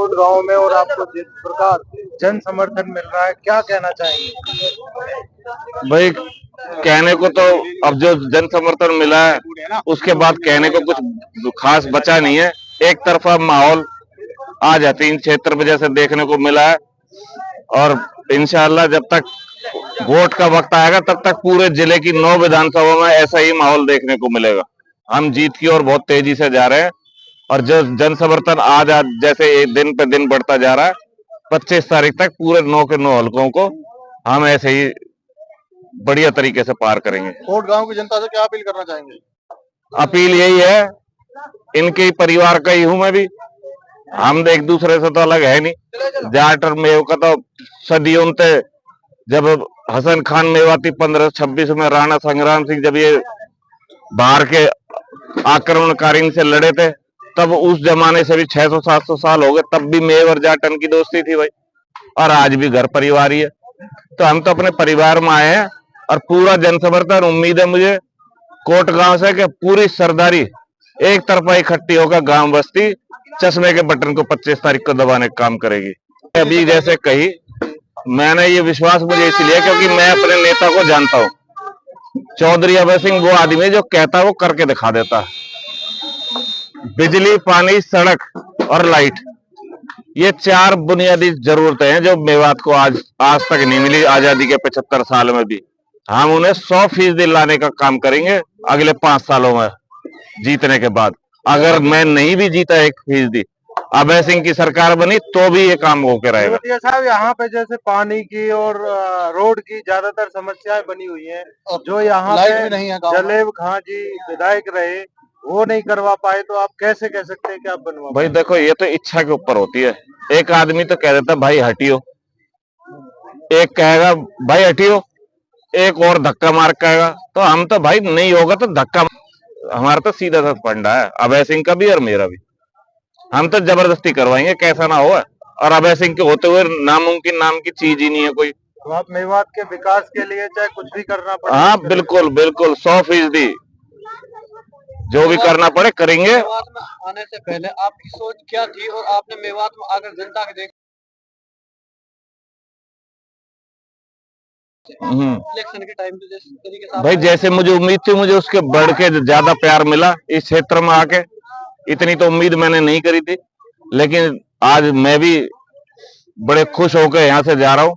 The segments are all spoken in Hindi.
कोट गांव में और आपको जिस प्रकार जन समर्थन मिल रहा है, क्या कहना चाहेंगे? भाई कहने को तो अब जो जन समर्थन मिला है उसके बाद कहने को कुछ खास बचा नहीं है। एक तरफा माहौल आज हतीन क्षेत्र में जैसे देखने को मिला है, और इंशाअल्लाह जब तक वोट का वक्त आएगा तब तक पूरे जिले की 9 विधानसभा में ऐसा ही माहौल देखने को मिलेगा। हम जीत की ओर बहुत तेजी से जा रहे हैं, और जो जन समर्थन आज आज जैसे एक दिन पे दिन बढ़ता जा रहा है, 25 तारीख तक पूरे 9 के 9 हलकों को हम ऐसे ही बढ़िया तरीके से पार करेंगे। कोट गांव की जनता से क्या अपील करना चाहेंगे? अपील यही है, इनके परिवार का ही हूं मैं भी, हम एक दूसरे से तो अलग है नहीं। जाट और मेव का तो सदियों से, जब हसन खान मेवाती 1526 में राणा संग्राम सिंह जब ये बाहर के आक्रमणकारी से लड़े थे, तब उस जमाने से भी 600-700 साल हो गए, तब भी मेव और जाटन की दोस्ती थी भाई, और आज भी घर परिवार ही है। तो हम तो अपने परिवार में आए हैं, और पूरा जन समर्थन उम्मीद है मुझे कोट गांव से कि पूरी सरदारी एक तरफा इकट्ठी होकर गांव बस्ती चश्मे के बटन को 25 तारीख को दबाने का काम करेगी। अभी जैसे कही, मैंने ये विश्वास मुझे इसलिए क्योंकि मैं अपने नेता को जानता हूँ। चौधरी अभय सिंह वो आदमी जो कहता है वो करके दिखा देता है। बिजली, पानी, सड़क और लाइट, ये 4 बुनियादी जरूरतें हैं जो मेवात को आज तक नहीं मिली आजादी के 75 साल में भी। हम उन्हें 100% लाने का काम करेंगे अगले 5 सालों में जीतने के बाद। अगर मैं नहीं भी जीता 1%, अभय सिंह की सरकार बनी तो भी ये काम होकर रहेगा। साहब, यहाँ पे जैसे पानी की और रोड की ज्यादातर समस्याएं बनी हुई हैं, जो यहाँ पे नहीं है, जलेब खां जी विधायक रहे, वो नहीं करवा पाए, तो आप कैसे कह सकते हैं कि आप बनवा? भाई देखो, ये तो इच्छा के ऊपर होती है। एक आदमी तो कह देता भाई हटियो, एक कहेगा भाई हटियो, एक और धक्का मार कहेगा। तो हम तो भाई नहीं होगा तो धक्का, हमारा तो सीधा सा फंडा है, अभय सिंह का भी और मेरा भी। हम तो जबरदस्ती करवाएंगे कैसा ना हो, और अभय सिंह के होते हुए नामुमकिन नाम की चीज ही नहीं है कोई। तो आप मेवात के विकास के लिए चाहे कुछ भी करना पड़े? हाँ बिल्कुल बिल्कुल, 100%, जो भी करना पड़े करेंगे। मेवात में आने से पहले आपकी सोच क्या थी, और आपने मेवात में आकर जनता के देख इलेक्शन के टाइम पे जिस तरीके से भाई जैसे मुझे उम्मीद थी, मुझे उसके बढ़ के ज्यादा प्यार मिला इस क्षेत्र में आके। इतनी तो उम्मीद मैंने नहीं करी थी, लेकिन आज मैं भी बड़े खुश होकर यहाँ से जा रहा हूँ,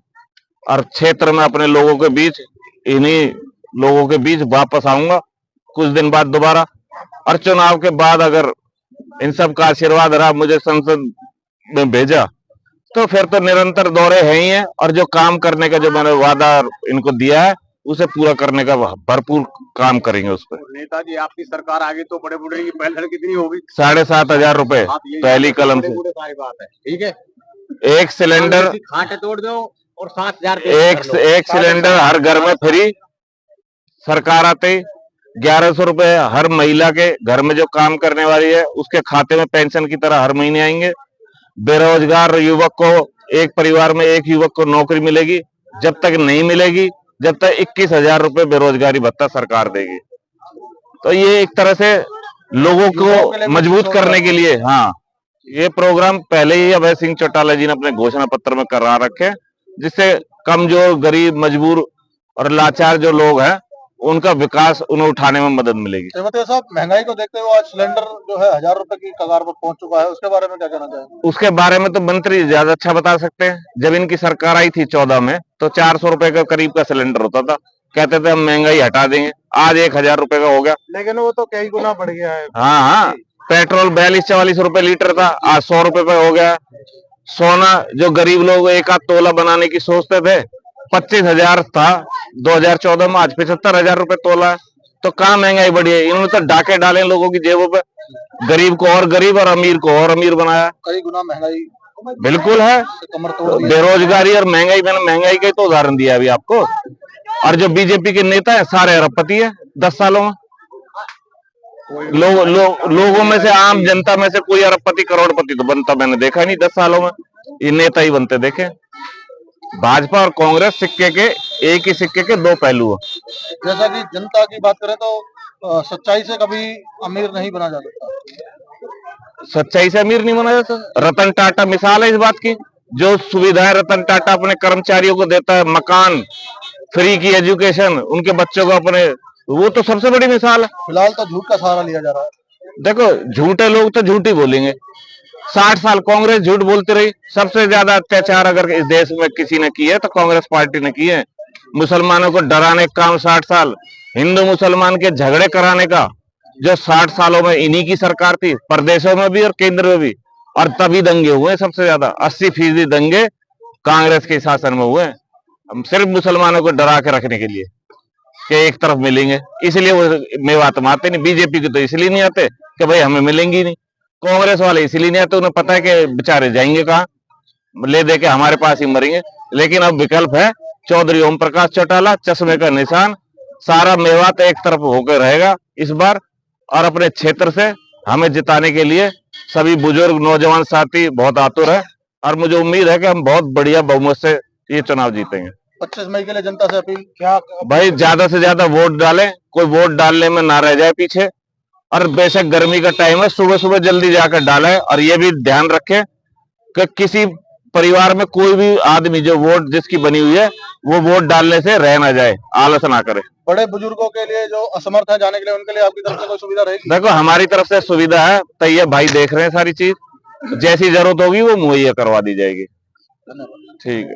और क्षेत्र में अपने लोगों के बीच, इन्हीं लोगों के बीच वापस आऊंगा कुछ दिन बाद दोबारा। और चुनाव के बाद अगर इन सब का आशीर्वाद रहा, मुझे संसद में भेजा, तो फिर तो निरंतर दौरे है ही है, और जो काम करने का जो मैंने वादा इनको दिया है उसे पूरा करने का भरपूर काम करेंगे उस पर। नेताजी, आपकी सरकार आगे तो बड़े बूढ़े की पहले कितनी होगी? 7,500 रुपए पहली कलम से। सारी बात है, ठीक है। एक सिलेंडर खाटे तोड़ दो और 7,000 एक सिलेंडर हर घर में फ्री। सरकार आते 1100 रुपए हर महिला के घर में जो काम करने वाली है उसके खाते में पेंशन की तरह हर महीने आएंगे। बेरोजगार युवक को, एक परिवार में एक युवक को नौकरी मिलेगी। जब तक नहीं मिलेगी, जब तक 21,000 रुपए बेरोजगारी भत्ता सरकार देगी। तो ये एक तरह से लोगों को मजबूत करने के लिए, हाँ, ये प्रोग्राम पहले ही अभय सिंह चौटाला जी ने अपने घोषणा पत्र में करा रखे, जिससे कमजोर, गरीब, मजबूर और लाचार जो लोग हैं उनका विकास, उन्हें उठाने में मदद मिलेगी। साहब, महंगाई को देखते हुए आज सिलेंडर जो है 1,000 रुपए की कगार पर पहुंच चुका है, उसके बारे में क्या कहना चाहेंगे? उसके बारे में तो मंत्री ज्यादा अच्छा बता सकते हैं। जब इनकी सरकार आई थी 14 में, तो 400 रुपए का करीब का सिलेंडर होता था, कहते थे हम महंगाई हटा देंगे। आज 1,000 रुपए का हो गया, लेकिन वो तो कई गुना बढ़ गया है। हाँ हाँ, पेट्रोल 42-44 रुपए लीटर था, आज 100 रुपए पे हो गया। सोना, जो गरीब लोग एक आध तोला बनाने की सोचते थे, 25,000 था 2014 में, आज 75,000 रुपए तोला है। तो कहाँ महंगाई बढ़ी है? इन्होंने तो डाके डाले लोगों की जेबों पे, गरीब को और गरीब और अमीर को और अमीर बनाया। कई गुना महंगाई बिल्कुल है, बेरोजगारी और महंगाई, मैंने महंगाई का तो उदाहरण दिया अभी आपको। और जो बीजेपी के नेता है सारे अरबपति है 10 सालों में। लोगों में से, आम जनता में से कोई अरबपति करोड़पति तो बनता मैंने देखा नहीं 10 सालों में। ये नेता ही बनते देखे। भाजपा और कांग्रेस सिक्के के, एक ही सिक्के के दो पहलू है। जैसा कि जनता की बात करें तो सच्चाई से कभी अमीर नहीं बना जा सकता। सच्चाई से अमीर नहीं बना जाता। रतन टाटा मिसाल है इस बात की। जो सुविधाएं रतन टाटा अपने कर्मचारियों को देता है, मकान, फ्री की एजुकेशन, उनके बच्चों को अपने, वो तो सबसे बड़ी मिसाल है। फिलहाल तो झूठ का सहारा लिया जा रहा है। देखो, झूठे लोग तो झूठ ही बोलेंगे। 60 साल कांग्रेस झूठ बोलती रही। सबसे ज्यादा अत्याचार अगर इस देश में किसी ने किए तो कांग्रेस पार्टी ने किए। मुसलमानों को डराने का काम 60 साल, हिंदू मुसलमान के झगड़े कराने का जो 60 सालों में इन्हीं की सरकार थी, प्रदेशों में भी और केंद्र में भी। और तभी दंगे हुए सबसे ज्यादा, 80% दंगे कांग्रेस के शासन में हुए। हम सिर्फ मुसलमानों को डरा के रखने के लिए कि एक तरफ मिलेंगे, इसलिए वो मेवात में आते नहीं। बीजेपी के तो इसलिए नहीं आते कि भाई हमें मिलेंगी नहीं। कांग्रेस वाले इसलिए नहीं आते, उन्हें पता है कि बेचारे जाएंगे कहाँ, ले दे के हमारे पास ही मरेंगे। लेकिन अब विकल्प है, चौधरी ओम प्रकाश चौटाला, चश्मे का निशान। सारा मेवात एक तरफ होकर रहेगा इस बार। और अपने क्षेत्र से हमें जिताने के लिए सभी बुजुर्ग नौजवान साथी बहुत आतुर है। और मुझे उम्मीद है कि हम बहुत बढ़िया बहुमत से ये चुनाव जीतेंगे। 25 मई के लिए जनता से अपील क्या? भाई ज्यादा से ज्यादा वोट डालें, कोई वोट डालने में ना रह जाए पीछे। और बेशक गर्मी का टाइम है, सुबह सुबह जल्दी जाकर डालें। और ये भी ध्यान रखें कि किसी परिवार में कोई भी आदमी जो वोट जिसकी बनी हुई है वो वोट डालने से रह ना जाए, आलस ना करे। बड़े बुजुर्गों के लिए जो असमर्थ है जाने के लिए, उनके लिए आपकी तरफ से कोई सुविधा रहेगी? देखो, हमारी तरफ से सुविधा है, तैयब भाई देख रहे हैं सारी चीज। जैसी जरूरत होगी वो मुहैया करवा दी जाएगी। धन्यवाद। ठीक है।